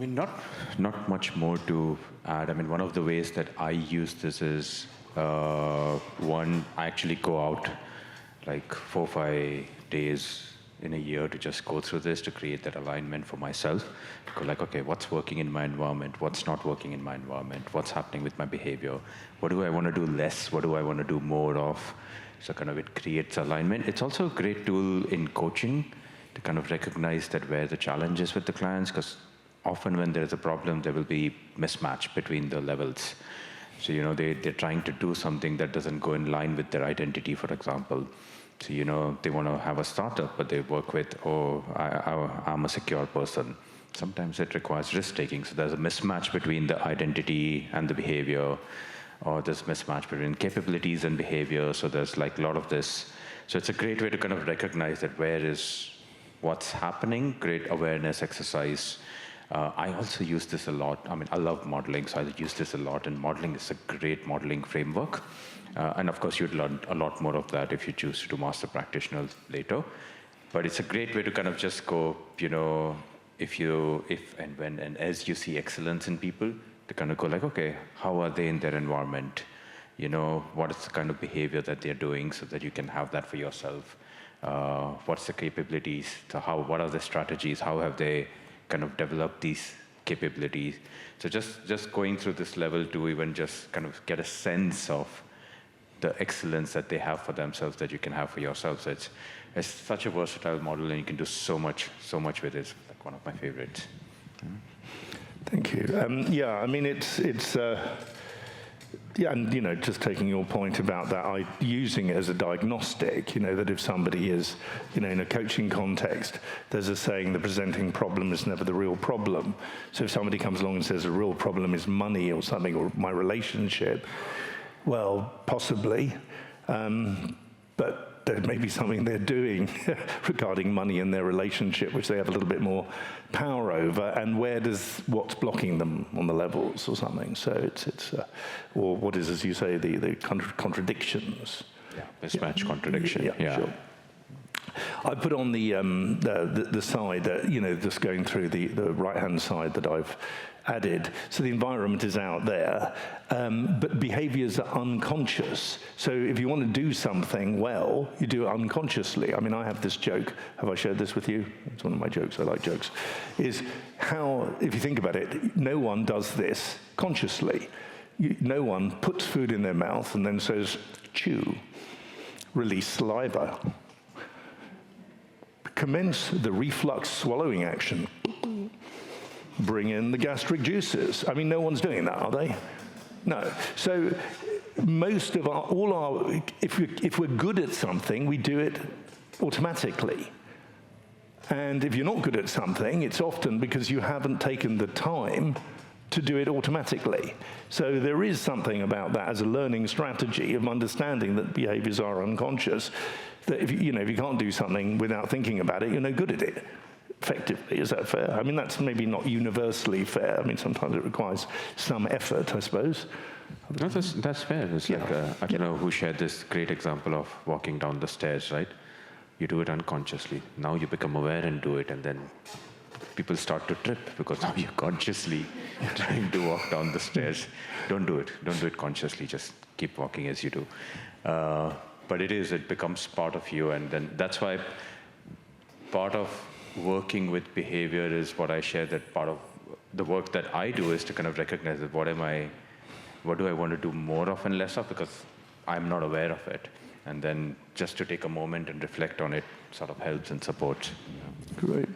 mean, not much more to add. I mean, one of the ways that I use this is, one, I actually go out like 4 or 5 days in a year to just go through this to create that alignment for myself. To go like, okay, what's working in my environment? What's not working in my environment? What's happening with my behavior? What do I want to do less? What do I want to do more of? So kind of it creates alignment. It's also a great tool in coaching to kind of recognize that where the challenge is with the clients, because often when there's a problem, there will be mismatch between the levels. So, they're trying to do something that doesn't go in line with their identity, for example. So, they want to have a startup, but they work with, I'm a secure person. Sometimes it requires risk-taking. So there's a mismatch between the identity and the behavior, or there's mismatch between capabilities and behavior. So there's like a lot of this. So it's a great way to kind of recognize that where is what's happening, great awareness exercise. I also use this a lot. I mean, I love modeling, so I use this a lot, and modeling is a great modeling framework. And of course, you'd learn a lot more of that if you choose to do master practitioner later. But it's a great way to kind of just go, if and when and as you see excellence in people, to kind of go like, okay, how are they in their environment? What is the kind of behavior that they're doing so that you can have that for yourself? What's the capabilities? So what are the strategies? How have they kind of developed these capabilities? So just going through this level to even just kind of get a sense of the excellence that they have for themselves that you can have for yourself. So it's such a versatile model, and you can do so much with it. It's like one of my favorites. Thank you. I mean, it's and just taking your point about that, using it as a diagnostic, that if somebody is, in a coaching context, there's a saying, the presenting problem is never the real problem. So if somebody comes along and says a real problem is money or something, or my relationship, well, possibly, but there may be something they're doing regarding money and their relationship, which they have a little bit more power over, and what's blocking them on the levels or something. So it's or what is, as you say, the contradictions. Yeah, mismatch contradiction. Yeah. Sure. I put on the side that, just going through the right-hand side that I've added. So the environment is out there, but behaviors are unconscious. So if you want to do something well, you do it unconsciously. I mean, I have this joke. Have I shared this with you? It's one of my jokes. I like jokes. Is how, if you think about it, no one does this consciously. No one puts food in their mouth and then says, chew, release saliva, commence the reflux swallowing action, bring in the gastric juices. I mean, no one's doing that, are they? No. So most of if we're good at something, we do it automatically. And if you're not good at something, it's often because you haven't taken the time to do it automatically. So there is something about that as a learning strategy of understanding that behaviors are unconscious, that if you can't do something without thinking about it, you're no good at it. Effectively, is that fair? I mean, that's maybe not universally fair. I mean, sometimes it requires some effort, I suppose. No, that's fair. It's like, I don't know who shared this great example of walking down the stairs, right? You do it unconsciously. Now you become aware and do it, and then people start to trip because now you're consciously trying to walk down the stairs. Don't do it. Don't do it consciously. Just keep walking as you do. But it becomes part of you, and then that's why part of working with behavior is what I share, that part of the work that I do is to kind of recognize that what do I want to do more of and less of, because I'm not aware of it. And then just to take a moment and reflect on it sort of helps and supports. Great.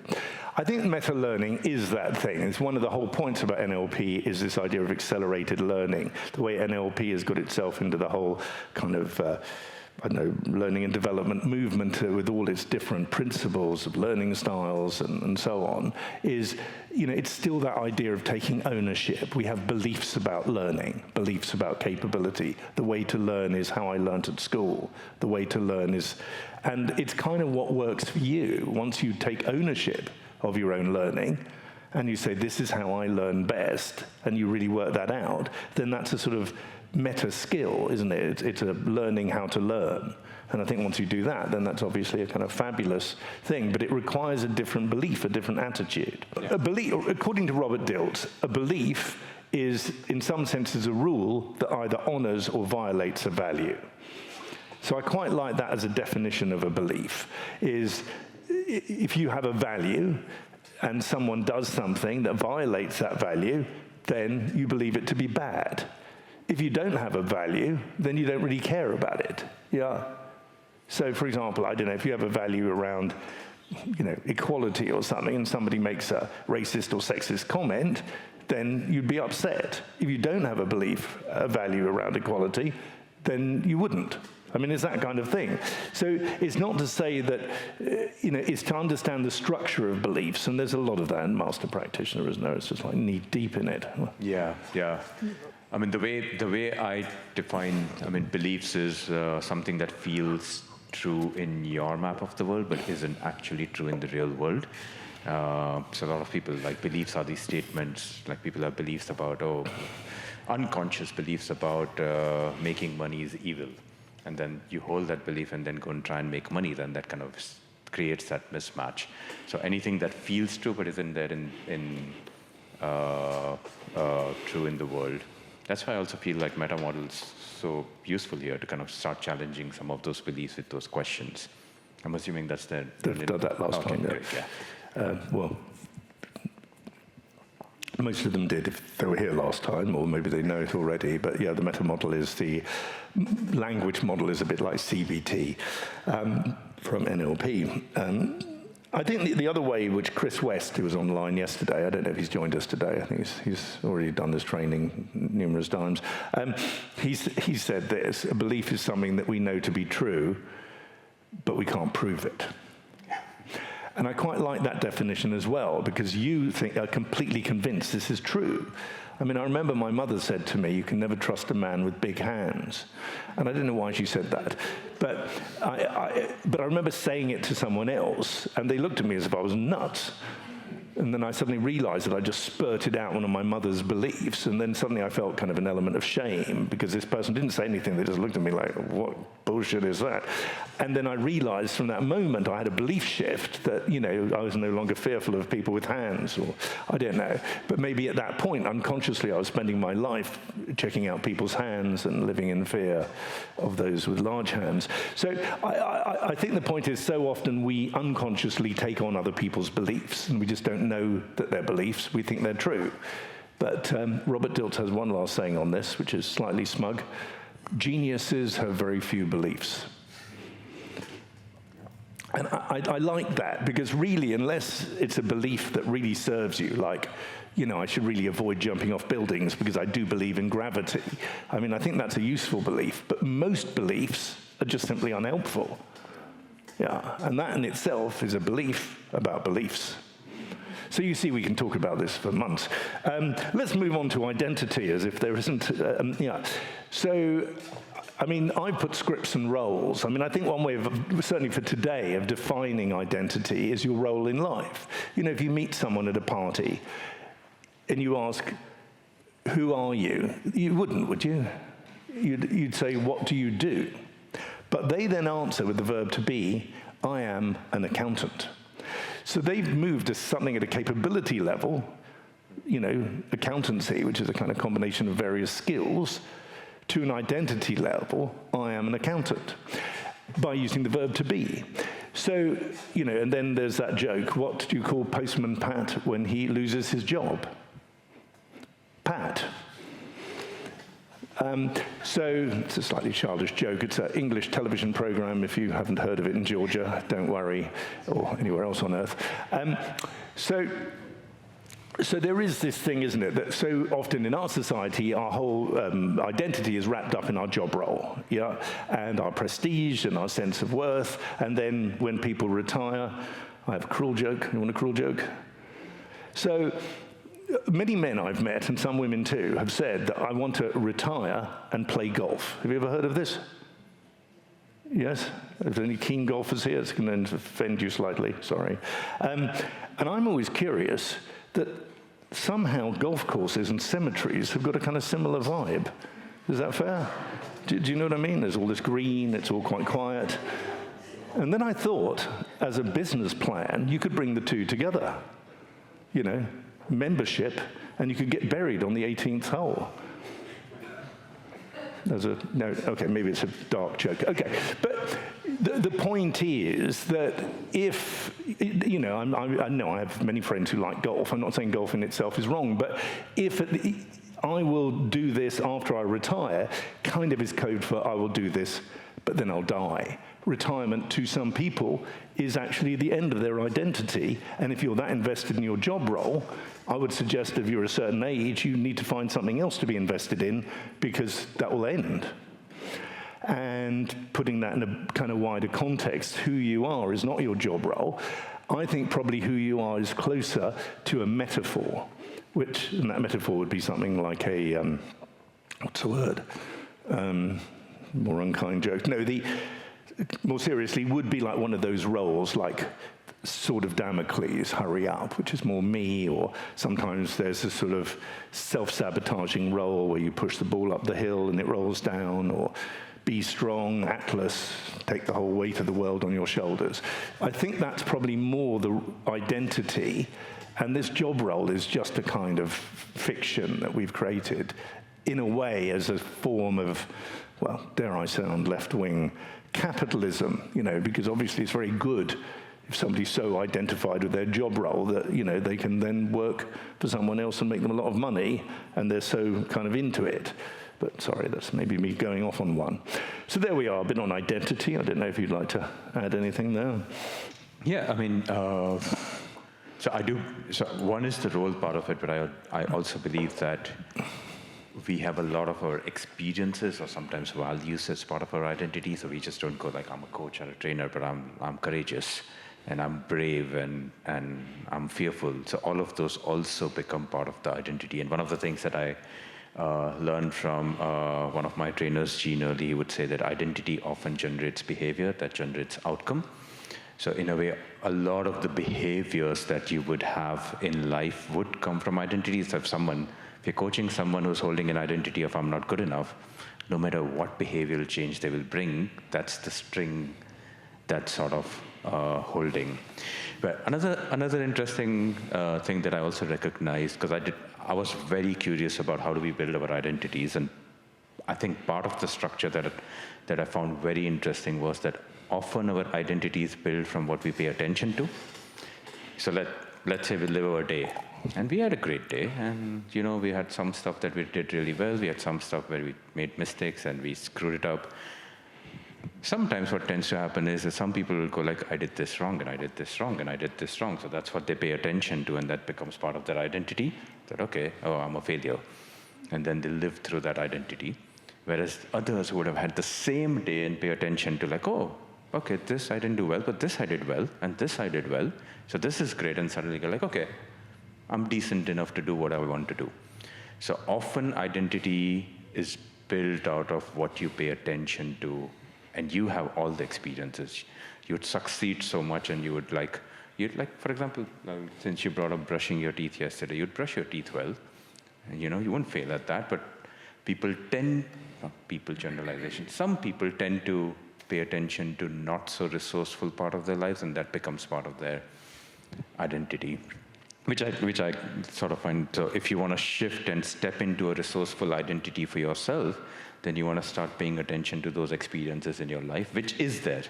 I think meta-learning is that thing. It's one of the whole points about NLP is this idea of accelerated learning. The way NLP has got itself into the whole kind of learning and development movement with all its different principles of learning styles and so on, is, it's still that idea of taking ownership. We have beliefs about learning, beliefs about capability. The way to learn is how I learned at school. The way to learn is, and it's kind of what works for you. Once you take ownership of your own learning, and you say, this is how I learn best, and you really work that out, then that's a sort of meta skill, isn't it? It's a learning how to learn. And I think once you do that, then that's obviously a kind of fabulous thing. But it requires a different belief, a different attitude. Yeah. A belief, according to Robert Dilts, a belief is, in some senses, a rule that either honors or violates a value. So I quite like that as a definition of a belief, is if you have a value and someone does something that violates that value, then you believe it to be bad. If you don't have a value, then you don't really care about it. Yeah. So, for example, I don't know, if you have a value around, equality or something, and somebody makes a racist or sexist comment, then you'd be upset. If you don't have a value around equality, then you wouldn't. I mean, it's that kind of thing. So it's not to say that, it's to understand the structure of beliefs, and there's a lot of that in Master Practitioner, isn't there? It's just like knee deep in it. Yeah. I mean, the way I define, beliefs is something that feels true in your map of the world, but isn't actually true in the real world. So a lot of people, beliefs are these statements, people have beliefs about, unconscious beliefs about making money is evil. And then you hold that belief and then go and try and make money, then that kind of creates that mismatch. So anything that feels true but isn't there true in the world. That's why I also feel like meta model is so useful here, to kind of start challenging some of those beliefs with those questions. I'm assuming that's the... They've done that last time, yeah. Well, most of them did if they were here last time, or maybe they know it already. But yeah, the meta model is the language model, is a bit like CBT from NLP. I think the other way, which Chris West, who was online yesterday, I don't know if he's joined us today, I think he's already done this training numerous times, he said this: a belief is something that we know to be true, but we can't prove it. And I quite like that definition as well, because you are completely convinced this is true. I mean, I remember my mother said to me, you can never trust a man with big hands. And I don't know why she said that. But I remember saying it to someone else, and they looked at me as if I was nuts. And then I suddenly realized that I just spurted out one of my mother's beliefs, and then suddenly I felt kind of an element of shame, because this person didn't say anything. They just looked at me like, what bullshit is that? And then I realized from that moment I had a belief shift that, I was no longer fearful of people with hands, or I don't know. But maybe at that point, unconsciously, I was spending my life checking out people's hands and living in fear of those with large hands. So I think the point is, so often we unconsciously take on other people's beliefs, and we just don't know that they're beliefs. We think they're true. But Robert Dilts has one last saying on this, which is slightly smug. Geniuses have very few beliefs. And I like that, because really, unless it's a belief that really serves you, like, I should really avoid jumping off buildings because I do believe in gravity. I mean, I think that's a useful belief, but most beliefs are just simply unhelpful. Yeah, and that in itself is a belief about beliefs. So you see, we can talk about this for months. Let's move on to identity, as if there isn't... So, I mean, I put scripts and roles. I mean, I think one way of, certainly for today, of defining identity is your role in life. If you meet someone at a party and you ask, who are you? You wouldn't, would you? You'd say, what do you do? But they then answer with the verb to be, I am an accountant. So they've moved to something at a capability level, accountancy, which is a kind of combination of various skills, to an identity level, I am an accountant, by using the verb to be. So, and then there's that joke, what do you call Postman Pat when he loses his job? Pat. So it's a slightly childish joke. It's an English television program. If you haven't heard of it in Georgia, don't worry, or anywhere else on earth. So there is this thing, isn't it, that so often in our society, our whole identity is wrapped up in our job role, yeah, and our prestige and our sense of worth. And then when people retire, I have a cruel joke. You want a cruel joke? So many men I've met, and some women too, have said that I want to retire and play golf. Have you ever heard of this? Yes? Are there any keen golfers here? It's going to offend you slightly, sorry. And I'm always curious that somehow golf courses and cemeteries have got a kind of similar vibe. Is that fair? Do you know what I mean? There's all this green, it's all quite quiet. And then I thought, as a business plan, you could bring the two together. You know, membership, and you could get buried on the 18th hole. No, okay, maybe it's a dark joke. Okay, but the point is that if, you know, I know I have many friends who like golf. I'm not saying golf in itself is wrong, but if I will do this after I retire, kind of is code for I will do this, but then I'll die. Retirement to some people is actually the end of their identity, and if you're that invested in your job role, I would suggest if you're a certain age, you need to find something else to be invested in, because that will end. And putting that in a kind of wider context, who you are is not your job role. I think probably who you are is closer to a metaphor, and that metaphor would be something like a, what's the word? More unkind joke. No, more seriously, would be like one of those roles, like Sword of Damocles, hurry up, which is more me, or sometimes there's a sort of self-sabotaging role where you push the ball up the hill and it rolls down, or be strong, Atlas, take the whole weight of the world on your shoulders. I think that's probably more the identity, and this job role is just a kind of fiction that we've created in a way as a form of, well, dare I sound left-wing capitalism, you know, because obviously it's very good if somebody's so identified with their job role that, you know, they can then work for someone else and make them a lot of money, and they're so kind of into it. But sorry, that's maybe me going off on one. So there we are, a bit on identity. I don't know if you'd like to add anything there. Yeah, I mean, so I do. So one is the role part of it, but I also believe that we have a lot of our experiences or sometimes values as part of our identity. So we just don't go like, I'm a coach or a trainer, but I'm courageous and I'm brave and I'm fearful. So all of those also become part of the identity. And one of the things that I learned from one of my trainers, Gene Early, he would say that identity often generates behavior that generates outcome. So in a way, a lot of the behaviors that you would have in life would come from identity. So if you're coaching someone who's holding an identity of I'm not good enough, no matter what behavioral change they will bring, that's the string that's sort of holding. But another interesting thing that I also recognized, because I was very curious about how do we build our identities, and I think part of the structure that I found very interesting was that often our identity is built from what we pay attention to. So let's say we live our day, and we had a great day, and you know, we had some stuff that we did really well, we had some stuff where we made mistakes and we screwed it up. Sometimes what tends to happen is that some people will go like, I did this wrong, and I did this wrong, and I did this wrong. So that's what they pay attention to, and that becomes part of their identity. That, okay, I'm a failure. And then they live through that identity. Whereas others would have had the same day and pay attention to like, oh, okay, this I didn't do well, but this I did well, and this I did well. So this is great, and suddenly go like, okay, I'm decent enough to do what I want to do. So often identity is built out of what you pay attention to, and you have all the experiences. You'd succeed so much, and you'd like, for example, since you brought up brushing your teeth yesterday, you'd brush your teeth well, and you know, you wouldn't fail at that, but some people tend to pay attention to not so resourceful part of their lives, and that becomes part of their identity, which I sort of find. So if you want to shift and step into a resourceful identity for yourself, then you want to start paying attention to those experiences in your life, which is there.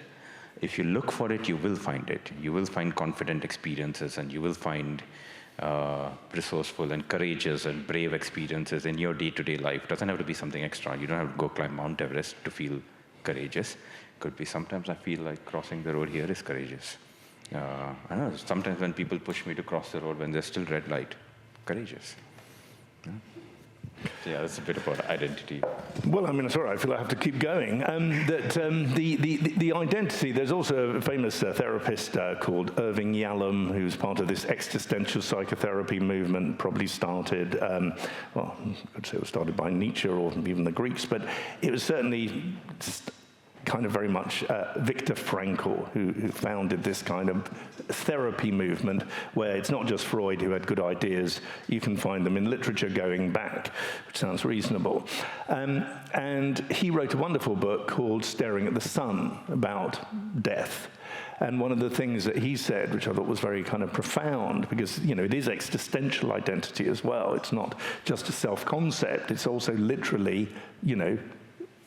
If you look for it, you will find it. You will find confident experiences, and you will find resourceful and courageous and brave experiences in your day-to-day life. It doesn't have to be something extra. You don't have to go climb Mount Everest to feel courageous. Could be sometimes I feel like crossing the road here is courageous. I know sometimes when people push me to cross the road when there's still red light, courageous. Yeah, that's a bit about identity. Well, I mean, sorry, I feel I have to keep going. The identity, there's also a famous therapist called Irving Yalom, who's part of this existential psychotherapy movement, probably started, well, I could say it was started by Nietzsche or even the Greeks, but it was certainly kind of very much Viktor Frankl, who founded this kind of therapy movement, where it's not just Freud who had good ideas. You can find them in literature going back, which sounds reasonable. And he wrote a wonderful book called Staring at the Sun about death. And one of the things that he said, which I thought was very kind of profound, because, you know, it is existential identity as well. It's not just a self-concept. It's also literally, you know,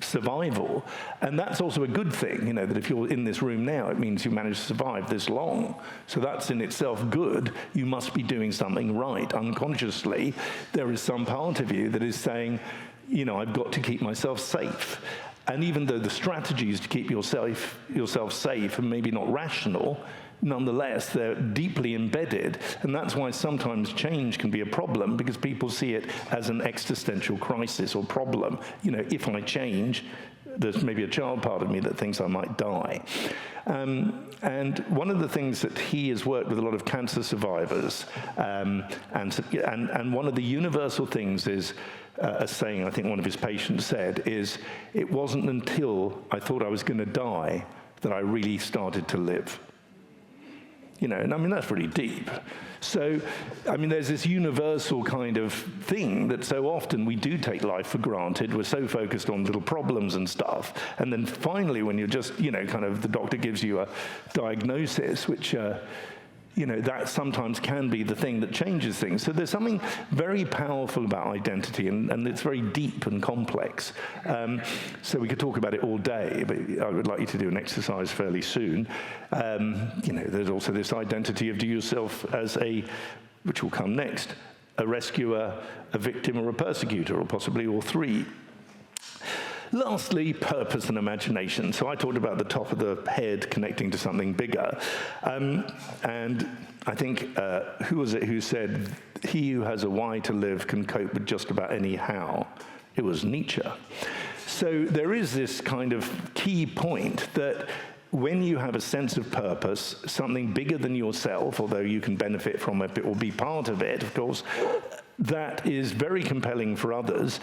survival. And that's also a good thing, you know, that if you're in this room now, it means you managed to survive this long. So that's in itself good. You must be doing something right. Unconsciously, there is some part of you that is saying, you know, I've got to keep myself safe. And even though the strategies to keep yourself safe are maybe not rational, nonetheless, they're deeply embedded. And that's why sometimes change can be a problem, because people see it as an existential crisis or problem. You know, if I change, there's maybe a child part of me that thinks I might die. And one of the things that he has worked with a lot of cancer survivors, and one of the universal things is, a saying I think one of his patients said is, it wasn't until I thought I was going to die that I really started to live. You know, and I mean, that's really deep. So, I mean, there's this universal kind of thing that so often we do take life for granted. We're so focused on little problems and stuff. And then finally, when you're just, you know, kind of the doctor gives you a diagnosis, which, you know, that sometimes can be the thing that changes things. So there's something very powerful about identity, and it's very deep and complex. So we could talk about it all day, but I would like you to do an exercise fairly soon. You know, there's also this identity of do yourself as a, which will come next, a rescuer, a victim, or a persecutor, or possibly all three. Lastly, purpose and imagination. So I talked about the top of the head connecting to something bigger. And I think, who was it who said, he who has a why to live can cope with just about any how? It was Nietzsche. So there is this kind of key point that when you have a sense of purpose, something bigger than yourself, although you can benefit from it or be part of it, of course, that is very compelling for others,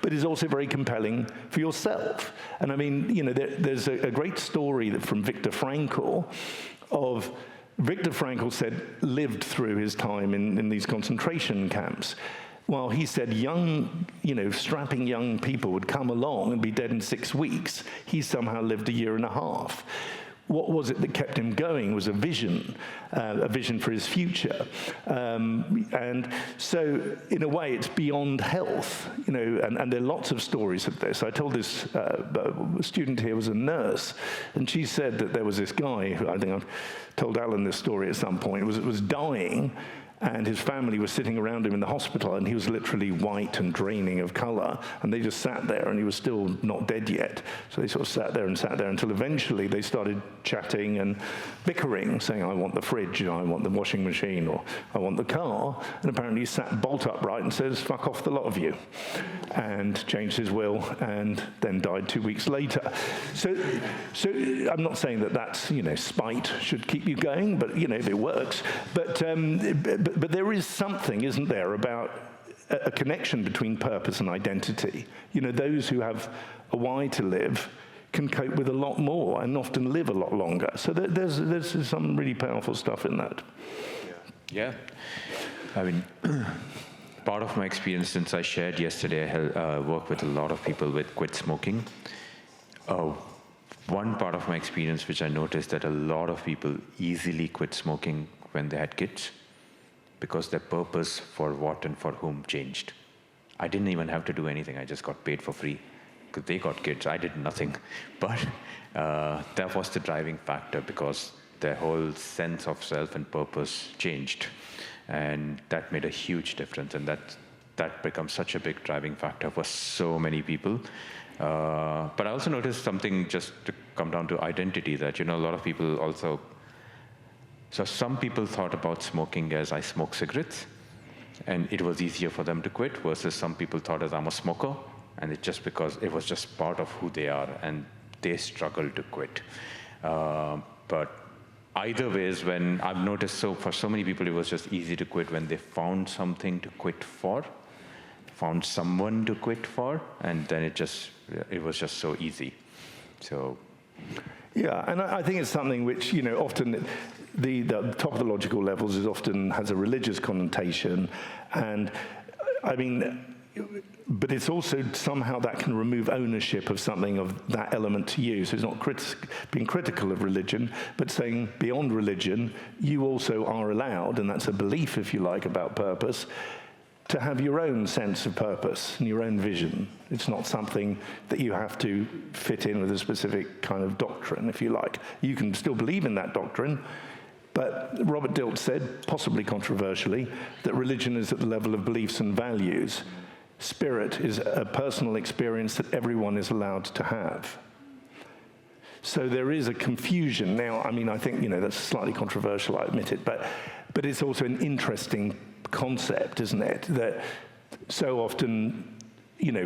but is also very compelling for yourself. And I mean, you know, there's a great story from Viktor Frankl of Viktor Frankl lived through his time in these concentration camps. Well, he said young, you know, strapping young people would come along and be dead in 6 weeks. He somehow lived a year and a half. What was it that kept him going was a vision for his future. And so, in a way, it's beyond health, you know, and there are lots of stories of this. I told this student here was a nurse, and she said that there was this guy, who I think I've told Alan this story at some point, was dying, and his family was sitting around him in the hospital, and he was literally white and draining of color, and they just sat there, and he was still not dead yet. So they sort of sat there until eventually they started chatting and bickering, saying, I want the fridge, I want the washing machine, or I want the car. And apparently he sat bolt upright and says, fuck off the lot of you, and changed his will, and then died 2 weeks later. So I'm not saying that that's, you know, spite should keep you going, but, you know, if it works. But there is something, isn't there, about a connection between purpose and identity. You know, those who have a why to live can cope with a lot more and often live a lot longer. So there's some really powerful stuff in that. Yeah. I mean, part of my experience, since I shared yesterday, I work with a lot of people with quit smoking. One part of my experience which I noticed that a lot of people easily quit smoking when they had kids, because their purpose for what and for whom changed. I didn't even have to do anything. I just got paid for free because they got kids. I did nothing. But that was the driving factor, because their whole sense of self and purpose changed. And that made a huge difference. And that becomes such a big driving factor for so many people. But I also noticed something, just to come down to identity, that, you know, a lot of people also. So some people thought about smoking as I smoke cigarettes, and it was easier for them to quit, versus some people thought as I'm a smoker, and it's just because it was just part of who they are, and they struggled to quit. But either ways, when I've noticed, so for so many people, it was just easy to quit when they found something to quit for, found someone to quit for, and then it was just so easy. So, yeah, and I think it's something which, often the top of the logical levels has a religious connotation, and I mean, but it's also somehow that can remove ownership of something of that element to you. So it's not being critical of religion, but saying beyond religion, you also are allowed, and that's a belief, if you like, about purpose, to have your own sense of purpose and your own vision. It's not something that you have to fit in with a specific kind of doctrine, if you like. You can still believe in that doctrine, but Robert Dilts said, possibly controversially, that religion is at the level of beliefs and values. Spirit is a personal experience that everyone is allowed to have. So there is a confusion. Now, I mean, I think, that's slightly controversial, I admit it, but it's also an interesting concept, isn't it? That so often,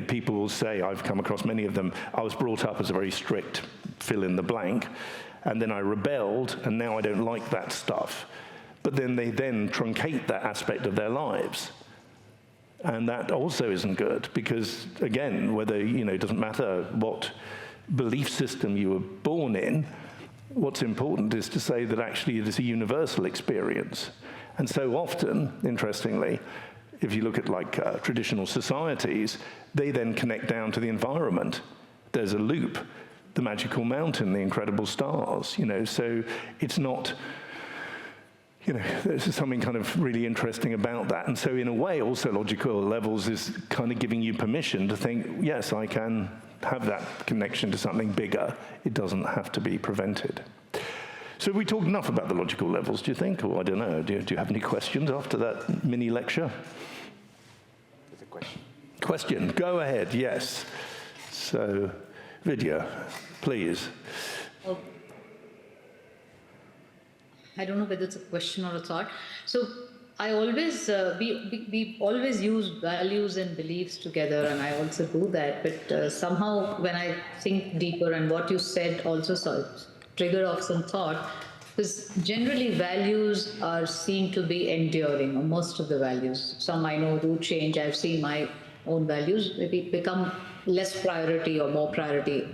people will say, I've come across many of them, I was brought up as a very strict fill in the blank, and then I rebelled, and now I don't like that stuff. But then they truncate that aspect of their lives. And that also isn't good, because, again, whether, it doesn't matter what belief system you were born in, what's important is to say that actually it is a universal experience. And so often, interestingly, if you look at traditional societies, they then connect down to the environment. There's a loop, the magical mountain, the incredible stars, so it's not, there's something kind of really interesting about that. And so in a way, also logical levels is kind of giving you permission to think, yes, I can have that connection to something bigger. It doesn't have to be prevented. So we talked enough about the logical levels, do you think? Or I don't know, do you have any questions after that mini lecture? There's a question. Question, go ahead, yes. So, Vidya, please. I don't know whether it's a question or a thought. So I always, we always use values and beliefs together, and I also do that. But somehow when I think deeper, and what you said also sort of trigger off some thought, because generally values are seen to be enduring, or most of the values. Some I know do change. I've seen my own values maybe become less priority or more priority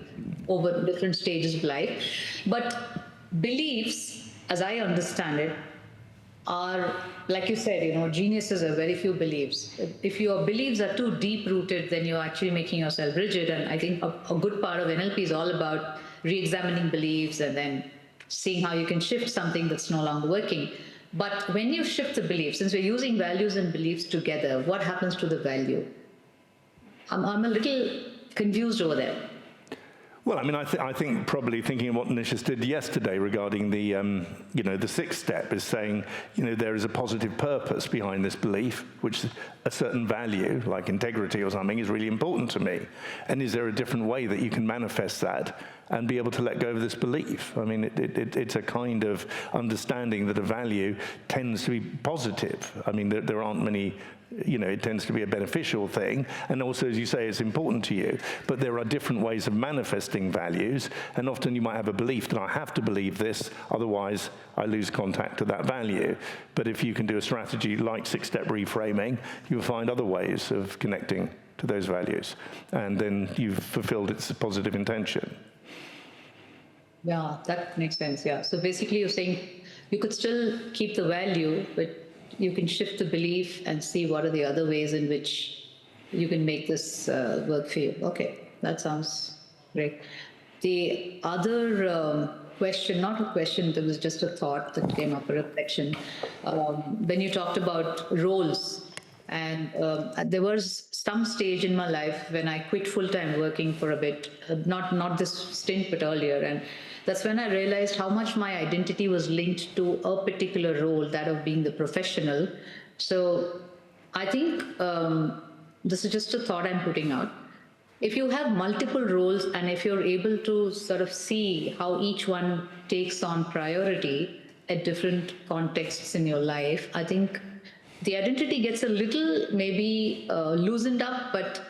over different stages of life. But beliefs, as I understand it, are, like you said, geniuses have very few beliefs. If your beliefs are too deep-rooted, then you're actually making yourself rigid. And I think a good part of NLP is all about re-examining beliefs and then seeing how you can shift something that's no longer working. But when you shift the beliefs, since we're using values and beliefs together, what happens to the value? I'm a little confused over there. Well, I mean, I think probably thinking of what Nishith did yesterday regarding the, the sixth step is saying, there is a positive purpose behind this belief, which a certain value, like integrity or something, is really important to me. And is there a different way that you can manifest that and be able to let go of this belief? I mean, it's a kind of understanding that a value tends to be positive. I mean, there aren't many... it tends to be a beneficial thing, and also, as you say, it's important to you. But there are different ways of manifesting values, and often you might have a belief that I have to believe this, otherwise I lose contact to that value. But if you can do a strategy like six-step reframing, you'll find other ways of connecting to those values, and then you've fulfilled its positive intention. Yeah, that makes sense, yeah. So basically you're saying you could still keep the value, but you can shift the belief and see what are the other ways in which you can make this work for you. Okay, that sounds great. The other question, not a question, there was just a thought that came up, a reflection. When you talked about roles, and there was some stage in my life when I quit full-time working for a bit, not this stint, but earlier, and that's when I realized how much my identity was linked to a particular role, that of being the professional. So I think this is just a thought I'm putting out. If you have multiple roles and if you're able to sort of see how each one takes on priority at different contexts in your life, I think the identity gets a little maybe loosened up, but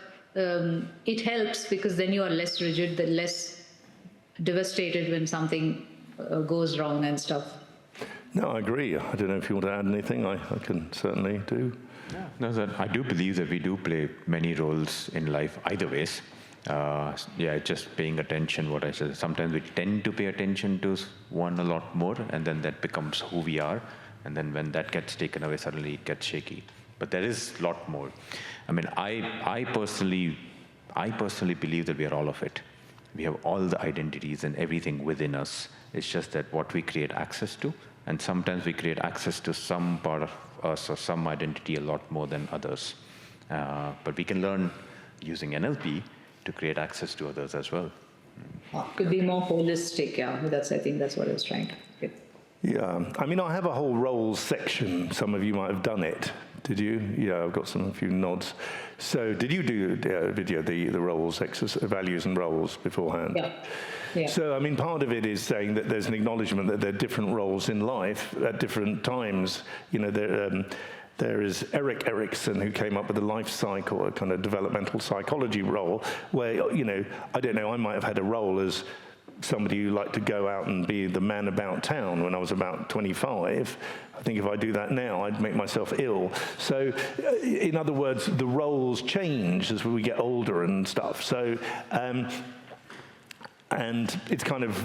it helps because then you are less rigid, less devastated when something goes wrong and stuff. No, I agree. I don't know if you want to add anything. I can certainly do. Yeah, no, I do believe that we do play many roles in life either ways. Yeah, just paying attention, what I said. Sometimes we tend to pay attention to one a lot more, and then that becomes who we are. And then when that gets taken away, suddenly it gets shaky. But there is a lot more. I mean, I personally believe that we are all of it. We have all the identities and everything within us. It's just that what we create access to, and sometimes we create access to some part of us or some identity a lot more than others. But we can learn using NLP to create access to others as well. Could be more holistic, yeah. I think that's what I was trying to get. Yeah, I mean, I have a whole roles section. Some of you might have done it. Did you? Yeah, I've got a few nods. So did you do the roles, values and roles beforehand? Yeah. Yeah. So, I mean, part of it is saying that there's an acknowledgement that there are different roles in life at different times. You know, there is Erik Erikson, who came up with the life cycle, a kind of developmental psychology role, where, you know, I don't know, I might have had a role as somebody who liked to go out and be the man about town when I was about 25. I think if I do that now, I'd make myself ill. So, in other words, the roles change as we get older and stuff. So, and it's kind of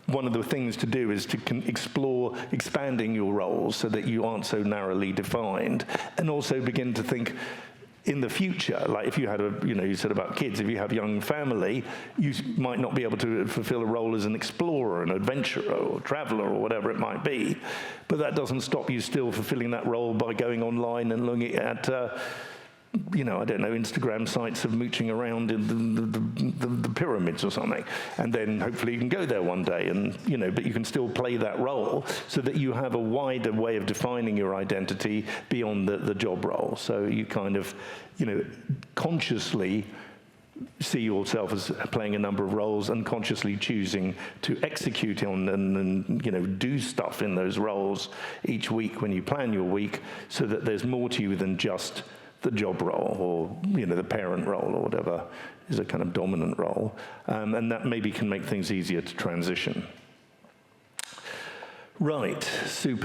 one of the things to do is to explore expanding your roles so that you aren't so narrowly defined, and also begin to think in the future, like if you had you said about kids, if you have young family, you might not be able to fulfill a role as an explorer, an adventurer, or traveler, or whatever it might be. But that doesn't stop you still fulfilling that role by going online and looking at, I don't know, Instagram sites of mooching around in the pyramids or something. And then hopefully you can go there one day and, but you can still play that role so that you have a wider way of defining your identity beyond the job role. So you kind of, consciously see yourself as playing a number of roles and consciously choosing to execute on and do stuff in those roles each week when you plan your week, so that there's more to you than just the job role or, the parent role or whatever is a kind of dominant role. And that maybe can make things easier to transition. Right, super.